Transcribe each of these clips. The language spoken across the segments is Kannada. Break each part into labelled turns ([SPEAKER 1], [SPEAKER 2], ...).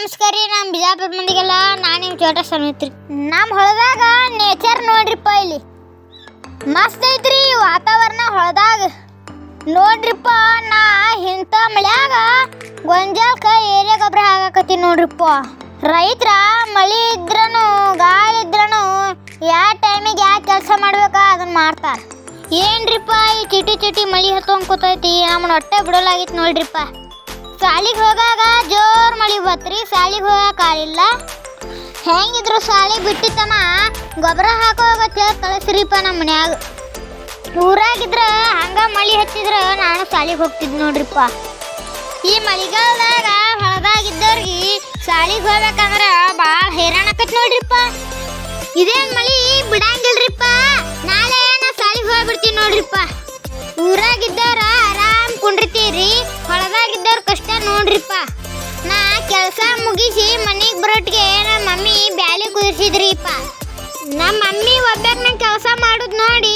[SPEAKER 1] ನಮಸ್ಕಾರ ರೀ. ನಮ್ಮ ಬಿಜಾಪುರ ಮಂದಿಗೆಲ್ಲ ನಾನು ನಿಮ್ಮ ಚೋಟ ಸಮಿತ್ರಿ. ನಮ್ಮ ಹೊಲದಾಗ ನೇಚರ್ ನೋಡ್ರಿಪ್ಪ, ಇಲ್ಲಿ ಮಸ್ತ್ ಐತ್ರಿ ವಾತಾವರಣ ಹೊಲದಾಗ. ನೋಡ್ರಿಪ್ಪ, ನಾ ಇಂಥ ಮಳ್ಯಾಗ ಗೊಂಜಾಳಕ್ಕ ಏರಿಯಾ ಗೊಬ್ಬರ ಹಾಕಕತ್ತೀನಿ ನೋಡ್ರಿಪ್ಪ. ರೈತರ ಮಳೆ ಇದ್ರೂ ಗಾಳಿ ಇದ್ರೂ ಯಾವ ಟೈಮಿಗೆ ಯಾವ ಕೆಲಸ ಮಾಡ್ಬೇಕ ಅದನ್ನ ಮಾಡ್ತಾರೆ. ಏನ್ರಿಪ್ಪ ಈ ಚಿಟಿ ಮಳೆ ಹತ್ತೊಂದು ಕೂತೈತಿ, ನಮ್ಮನ್ನ ಹೊಟ್ಟೆ ಬಿಡೋಲಾಗಿತ್ತು ನೋಡ್ರಿಪ್ಪ. ಶಾಲಿಗೆ ಹೋಗಾಗ ಜೋರು ಮಳೆ ಬತ್ರಿ, ಶಾಲಿಗೆ ಹೋಗಕ್ಕಾಗಿಲ್ಲ. ಹೆಂಗಿದ್ರು ಶಾಲಿಗೆ ಬಿಟ್ಟಿತ್ತಮ್ಮ ಗೊಬ್ಬರ ಹಾಕೋಗತ್ತೆ ಕಳಿಸ್ರಿಪ್ಪ. ನಮ್ಮ ಮನ್ಯಾಗ ಊರಾಗಿದ್ರ ಹಂಗ ಮಳೆ ಹತ್ತಿದ್ರ ನಾನು ಶಾಲಿಗೆ ಹೋಗ್ತಿದ್ ನೋಡ್ರಿಪ್ಪ. ಈ ಮಳೆಗಾಲದಾಗ ಹೊಲದಾಗಿದ್ದವ್ರಿಗೆ ಶಾಲಿಗೆ ಹೋಗ್ಬೇಕಂದ್ರ ಭಾಳ ಹೈರಾಣ ಆಕತ್ ನೋಡ್ರಿಪ್ಪ. ಇದೇನ್ ಮಳಿ ಬಿಡಂಗಿಲ್ರಿಪ್ಪ, ನಾಳೆ ನಾ ಶಾಲಿಗೆ ಹೋಗ್ಬಿಡ್ತೀನಿ ನೋಡ್ರಿಪ್ಪ. ಊರಾಗಿದ್ದವ್ರ ಆರಾಮ್ ಕುಂಡಿರ್ತೀರಿ, ಹೊಲದಾಗಿದ್ದವ್ರ ಕಷ್ಟ ನೋಡ್ರಿಪ್ಪ. ನಾ ಕೆಲಸ ಮುಗಿಸಿ ಮನೆಗೆ ಬರೋಟ್ಗೆ ನಮ್ಮ ಮಮ್ಮಿ ಬ್ಯಾಳಿ ಕುದಿಸಿದ್ರಿಪ್ಪ. ನಮ್ಮ ಮಮ್ಮಿ ಒಬ್ಬಾಗ ಕೆಲಸ ಮಾಡೋದು ನೋಡಿ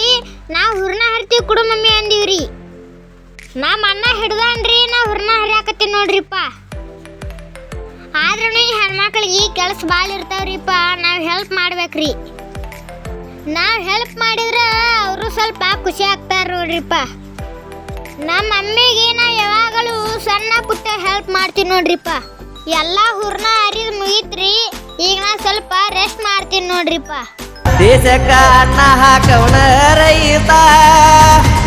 [SPEAKER 1] ನಾವು ಹುರ್ನ ಹರಿತೀವಿ ಕುಡು ಮಮ್ಮಿ ಅಂದಿವ್ರಿ. ನಮ್ಮ ಅಣ್ಣ ಹಿಡ್ದನ್ರಿ, ನಾ ಹುರ್ನ ಹರಿಯಾಕತ್ತೀನಿ ನೋಡ್ರಿಪ್ಪ. ಆದ್ರೂ ಈ ಹೆಣ್ಮಕ್ಳಿಗೆ ಕೆಲಸ ಭಾಳ ಇರ್ತಾವ್ರಿಪ್ಪ, ನಾವು ಹೆಲ್ಪ್ ಮಾಡ್ಬೇಕ್ರಿ. ನಾವು ಹೆಲ್ಪ್ ಮಾಡಿದ್ರೆ ಅವರು ಸ್ವಲ್ಪ ಖುಷಿ ಆಗ್ತಾರ ನೋಡ್ರಿಪ್ಪ. ನಮ್ಮ ಮಮ್ಮಿಗೆ ನಾವು ಯಾವಾಗಲೂ ಸಣ್ಣ ಪುಟ್ಟ ಹೆಲ್ಪ್ ಮಾಡ್ತೀನಿ ನೋಡ್ರಿಪ್ಪ. ಎಲ್ಲ ಹುರ್ನ ಹರಿದು ಮುಗಿತ್ರಿ, ಈಗ ನಾ ಸ್ವಲ್ಪ ರೆಸ್ಟ್ ಮಾಡ್ತೀನಿ ನೋಡ್ರಿಪ್ಪ.
[SPEAKER 2] ದೇಶಕ್ಕ ಅನ್ನ ಹಾಕವನ ರೈತ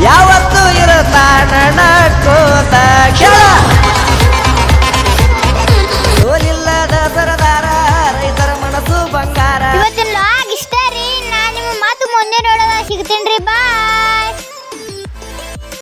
[SPEAKER 2] ಯಾವತ್ತು ಇರತಾನ